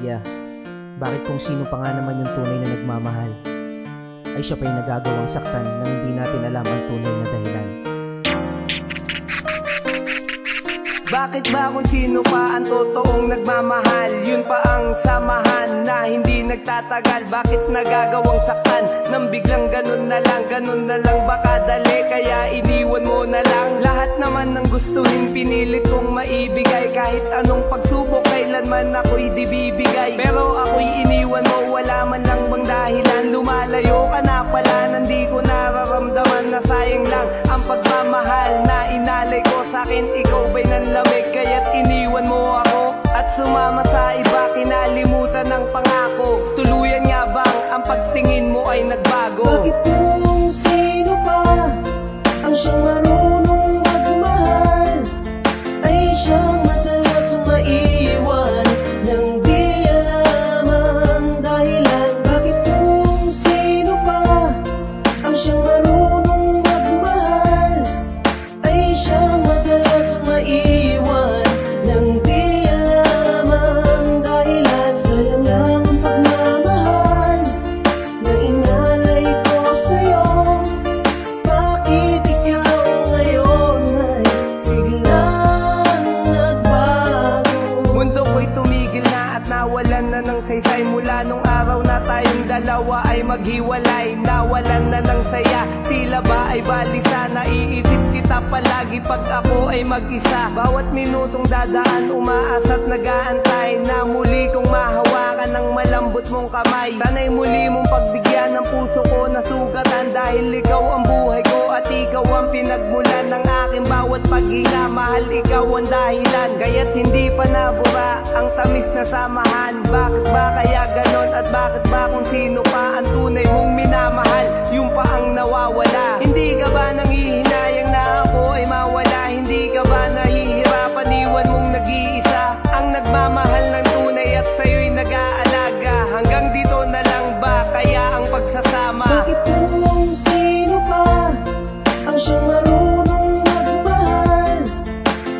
Yeah, bakit kung sino pa nga naman yung tunay na nagmamahal ay siya pa yung nagagawang saktan nang hindi natin alam ang tunay na dahilan? Bakit ba kung sino pa ang totoong nagmamahal, yun pa ang samahan na hindi nagtatagal? Bakit nagagawang saktan nang biglang ganun na lang baka dali kaya iniwan mo na lang? Lahat naman ng gustuhin pinilit kong maibigay, kahit anong pagsubok kailanman ako'y di bibigay. Pero ako'y iniwan mo, wala man lang bang dahilan? Lumalayo ka na pala, nandi ko nararamdaman na sayang lang ang pagmamahal na inalay ko sa'kin. Ikaw ba'y nanlamig kaya't iniwan mo ako at sumama sa iba? Kinalimutan ng pangako, tuluyan nga bang ang pagtingin mo ay nagbago? Bakit kung sino pa ang siyang marunong magmahal ay siyang madalas maiwan nang di alam ang dahilan? Bakit kung sino pa ang siyang marunong magmahal ay siyang madalas maiwan nang di alam ang dahilan? Sayang lang ang pagmamahal na inalay ko sa'yo. Bakit ikaw ngayon ay biglang nagbago? Mundo ko'y tumigil na at nawalan na ng saysay mula nung araw na tayong dalawa ay maghiwalay. Nawalan na ng saya, tila ba ay balisa. Naiisip kita palagi pag ako ay mag-isa. Bawat minutong dadaan umaasa't nag-aantay na muli kong mahawakan ng malambot mong kamay. Sana'y muli mong pagbigyan ng puso ko na sugatan, dahil ikaw ang buhay ko at ikaw ang pinagmulan ng aking bawat paghinga. Mahal, ikaw ang dahilan kaya't hindi pa nabura ang tamis na samahan. Bakit ba kaya ganon at bakit ba kung sino pa ang tunay mong minamahal, yung pa ang nawawala? Hindi ka ba nanghihinayang na ako ay mawala? Hindi ka ba nahihirapan iwan mong nag-iisa ang nagmamahal ng tunay at sa'yo'y nag-aalaga? Hanggang dito na lang ba kaya ang pagsasama? Bakit kung sino pa ang siyang marunong magmahal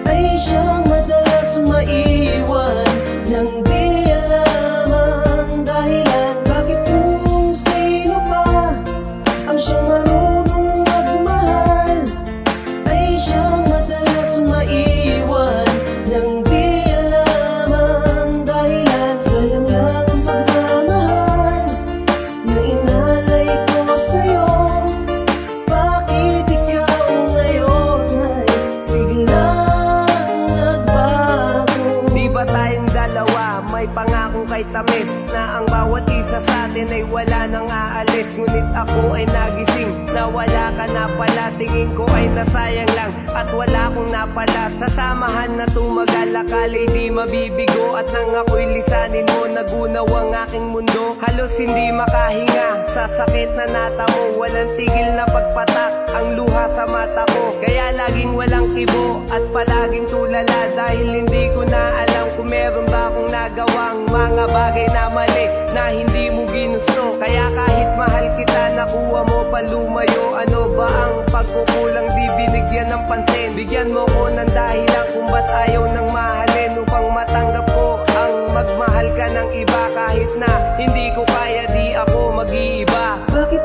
ay siyang madalas maiwan nang di alam ang dahilan? Bakit kung sino pa ang siyang marunong magmahal ay siyang madalas maiwan nang di alam ang dahilan? Sayang lang ang pagmamahal na inalay ko sa'yo. Bakit ikaw ngayon ay biglang nagbago? Di ba tayong dalawa may pangakong kay tamis na ang bawat isa sa atin ay wala nang aalis? Ngunit ako ay nagising na wala ka na pala. Tingin ko ay nasayang lang at wala akong napala. Sasamahan na tumagal, akala di mabibigo. At nang ako'y lisanin mo, nagunaw ang aking mundo. Halos hindi makahinga sa sakit na natamo. Walang tigil na pagpatak ang luha sa mata ko. Kaya laging walang kibo at palaging tulala, dahil hindi ko na alam kung meron ba akong nagawang mga bagay na mali na hindi mo ginusto. Kaya kahit mahal kita, nakuha mo pa lumayo. Ano ba ang pagkukulang di binigyan ng pansin? Bigyan mo ko ng dahilan kung ba't ayaw nang mahalin, upang matanggap ko ang magmahal ka ng iba. Kahit na hindi ko kaya, di ako mag-iiba. Bakit